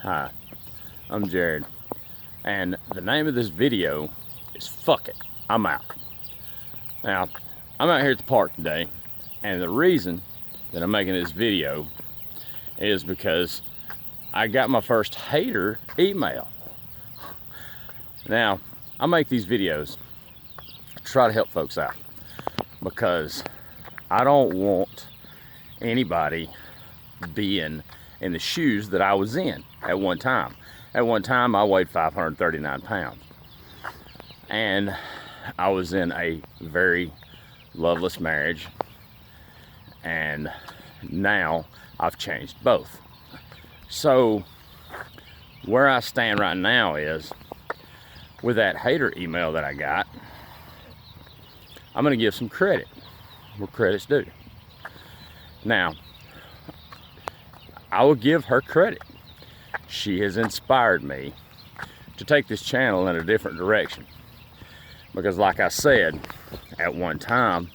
Hi, I'm Jared, and the name of this video is Fuck It, I'm Out. Now, I'm out here at the park today, and the reason that I'm making this video is because I got my first hater email. Now, I make these videos to try to help folks out because I don't want anybody being in the shoes that I was in at one time. At one time, I weighed 539 pounds. And I was in a very loveless marriage. And now I've changed both. So where I stand right now is, with that hater email that I got, I'm gonna give some credit where credit's due. Now, I will give her credit. She has inspired me to take this channel in a different direction. Because like I said, at one time,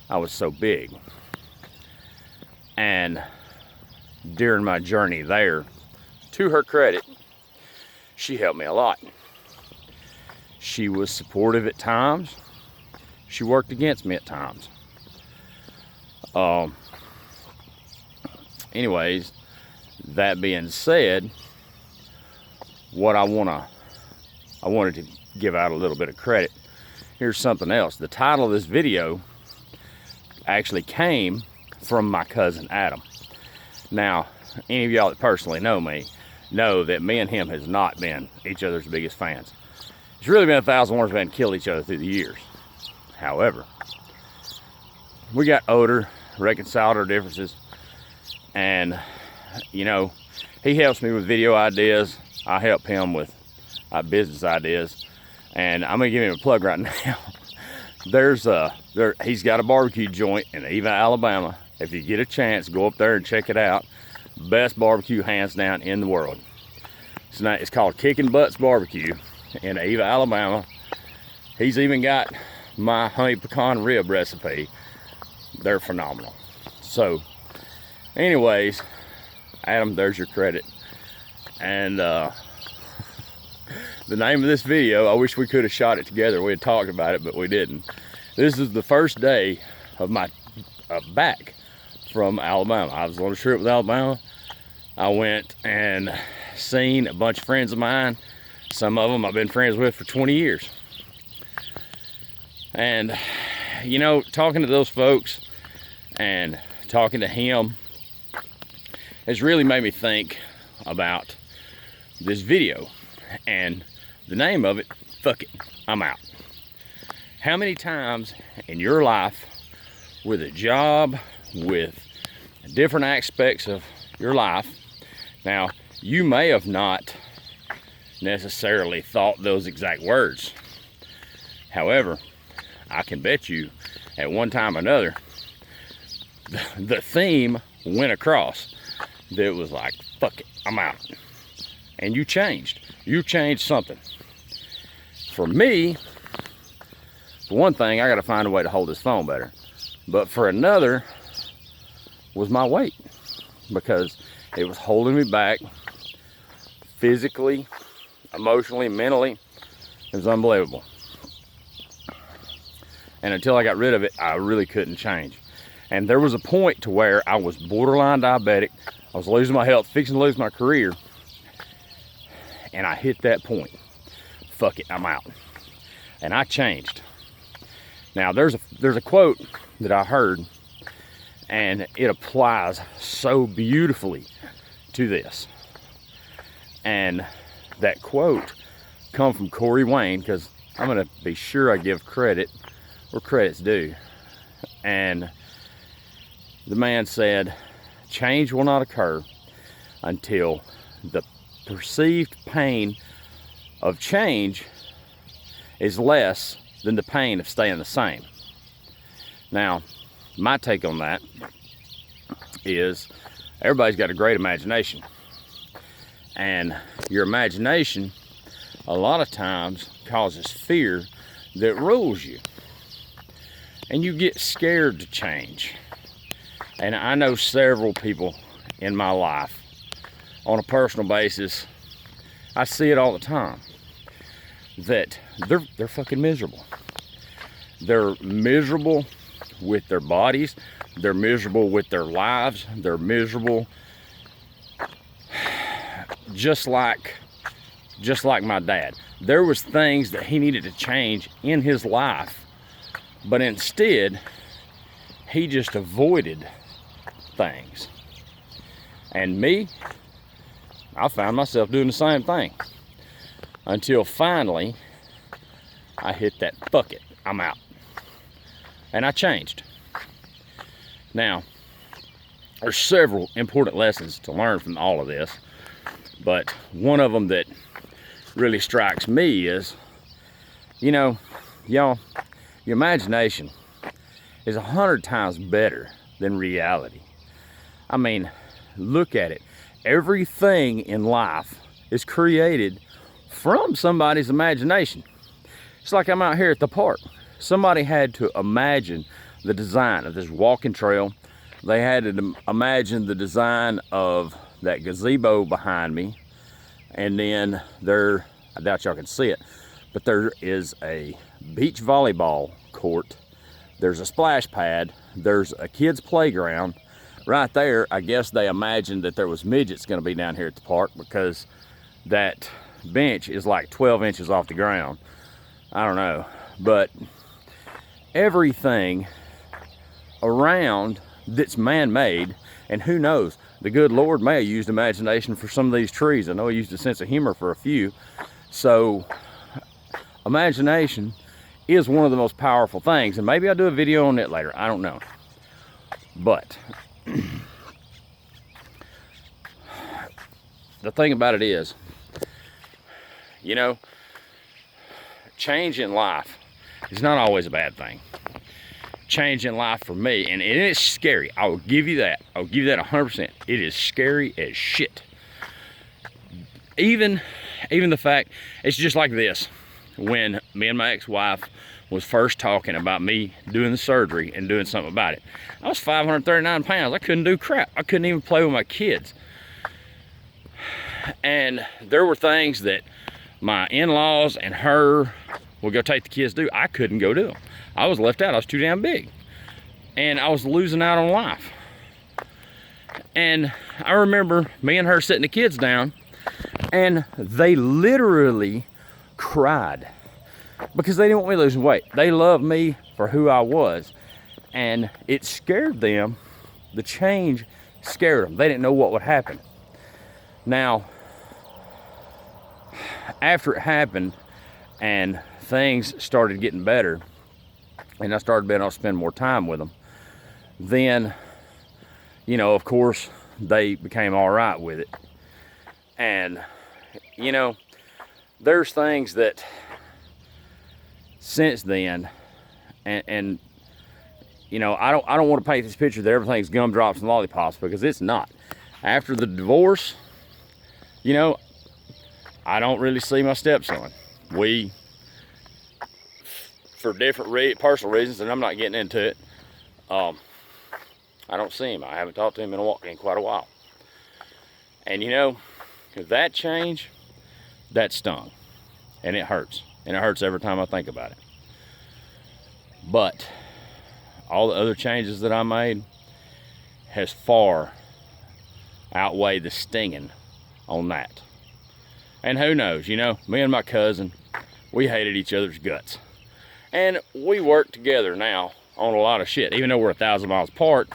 I was so big. And during my journey there, to her credit, she helped me a lot. She was supportive at times. She worked against me at times. Anyways, that being said, what I wanted to give out a little bit of credit. Here's something else. The title of this video actually came from my cousin Adam. Now, any of y'all that personally know me know that me and him has not been each other's biggest fans. It's really been 1,000 wars we've had killed each other through the years. However, we got older, reconciled our differences, and you know, he helps me with video ideas. I help him with business ideas, and I'm gonna give him a plug right now. He's got a barbecue joint in Eva, Alabama. If you get a chance, go up there and check it out. Best barbecue hands down in the world. It's called Kicking Butts Barbecue in Eva, Alabama. He's even got my honey pecan rib recipe. They're phenomenal. So anyways, Adam, there's your credit. And the name of this video, I wish we could have shot it together. We had talked about it, but we didn't. This is the first day of my back from Alabama. I was on a trip with Alabama. I went and seen a bunch of friends of mine. Some of them I've been friends with for 20 years. And, you know, talking to those folks and talking to him has really made me think about this video. And the name of it, Fuck It, I'm Out. How many times in your life, with a job, with different aspects of your life, now you may have not necessarily thought those exact words. However, I can bet you at one time or another, the theme went across that was like, fuck it, I'm out. And you changed something. For me, for one thing, I got to find a way to hold this phone better. But for another was my weight, because it was holding me back physically, emotionally, mentally. It was unbelievable. And until I got rid of it, I really couldn't change. And there was a point to where I was borderline diabetic. I was losing my health, fixing to lose my career. And I hit that point. Fuck it, I'm out. And I changed. Now there's a quote that I heard, and it applies so beautifully to this. And that quote come from Corey Wayne, because I'm gonna be sure I give credit where credit's due. And the man said, change will not occur until the perceived pain of change is less than the pain of staying the same. Now, my take on that is everybody's got a great imagination. And your imagination a lot of times causes fear that rules you. And you get scared to change. And I know several people in my life on a personal basis, I see it all the time, that they're fucking miserable. They're miserable with their bodies. They're miserable with their lives. They're miserable just like my dad. There was things that he needed to change in his life, but instead he just avoided things. And me, I found myself doing the same thing until finally I hit that fuck it, I'm out. And I changed. Now, there's several important lessons to learn from all of this, but one of them that really strikes me is, you know, y'all, your imagination is 100 times better than reality. I mean, look at it. Everything in life is created from somebody's imagination. It's like I'm out here at the park. Somebody had to imagine the design of this walking trail. They had to imagine the design of that gazebo behind me. And then there, I doubt y'all can see it, but there is a beach volleyball court. There's a splash pad. There's a kid's playground. Right there, I guess they imagined that there was midgets gonna be down here at the park, because that bench is like 12 inches off the ground. I don't know, but everything around that's man-made, and who knows, the good Lord may have used imagination for some of these trees. I know he used a sense of humor for a few. So imagination is one of the most powerful things, and maybe I'll do a video on it later, I don't know. But the thing about it is, you know, change in life is not always a bad thing. Change in life for me, and it is scary. I will give you that. I'll give you that 100%. It is scary as shit. Even the fact, it's just like this. When me and my ex-wife was first talking about me doing the surgery and doing something about it, I was 539 pounds. I couldn't do crap. I couldn't even play with my kids. And there were things that my in-laws and her would go take the kids to do. I couldn't go do them. I was left out. I was too damn big. And I was losing out on life. And I remember me and her sitting the kids down, and they literally cried because they didn't want me losing weight. They loved me for who I was, and it scared them. The change scared them. They didn't know what would happen. Now, after it happened and things started getting better, and I started being able to spend more time with them, then, you know, of course, they became all right with it. And, you know, there's things that since then, and you know, I don't want to paint this picture that everything's gumdrops and lollipops, because it's not. After the divorce, you know, I don't really see my stepson. We, for different personal reasons, and I'm not getting into it, I don't see him. I haven't talked to him in quite a while. And you know, that change, that stung. And it hurts. And it hurts every time I think about it. But all the other changes that I made has far outweighed the stinging on that. And who knows, you know, me and my cousin, we hated each other's guts. And we work together now on a lot of shit. Even though we're 1,000 miles apart,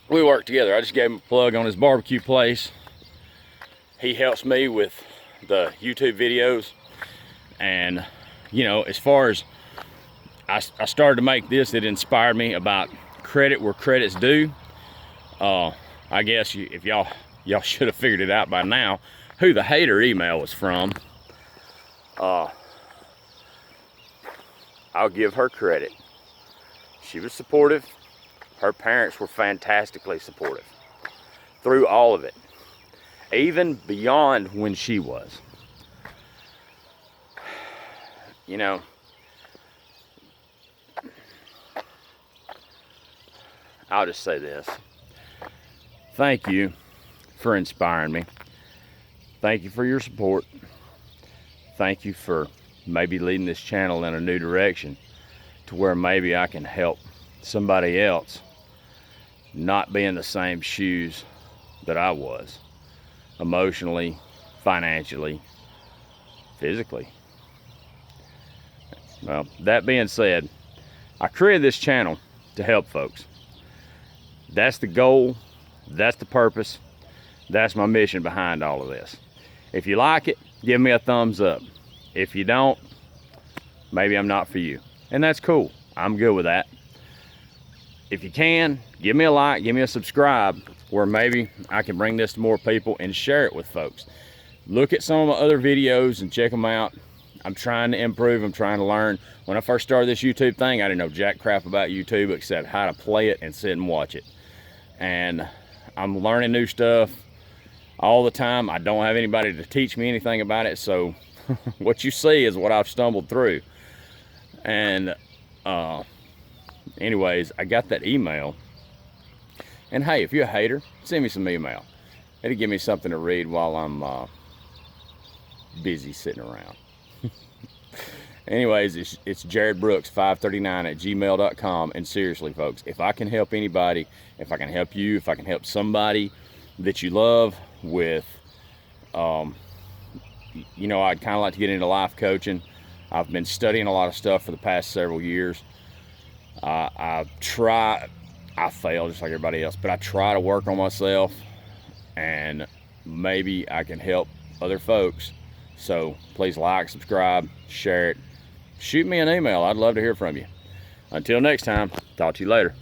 we work together. I just gave him a plug on his barbecue place. He helps me with the YouTube videos. And, you know, as far as I started to make this, it inspired me about credit where credit's due. I guess if y'all should have figured it out by now, who the hater email was from. I'll give her credit. She was supportive. Her parents were fantastically supportive through all of it, even beyond when she was. You know, I'll just say this. Thank you for inspiring me. Thank you for your support. Thank you for maybe leading this channel in a new direction to where maybe I can help somebody else not be in the same shoes that I was, emotionally, financially, physically. Well, that being said, I created this channel to help folks. That's the goal, that's the purpose, that's my mission behind all of this. If you like it, give me a thumbs up. If you don't, maybe I'm not for you. And that's cool, I'm good with that. If you can, give me a like, give me a subscribe, where maybe I can bring this to more people and share it with folks. Look at some of my other videos and check them out. I'm trying to improve, I'm trying to learn. When I first started this YouTube thing, I didn't know jack crap about YouTube except how to play it and sit and watch it. And I'm learning new stuff all the time. I don't have anybody to teach me anything about it, so what you see is what I've stumbled through. And anyways, I got that email. And hey, if you're a hater, send me some email. It'll give me something to read while I'm busy sitting around. Anyways, it's jaredbrooks539@gmail.com. And seriously, folks, if I can help anybody, if I can help you, if I can help somebody that you love with, you know, I'd kind of like to get into life coaching. I've been studying a lot of stuff for the past several years. I fail just like everybody else, but I try to work on myself, and maybe I can help other folks. So please like, subscribe, share it. Shoot me an email. I'd love to hear from you. Until next time, talk to you later.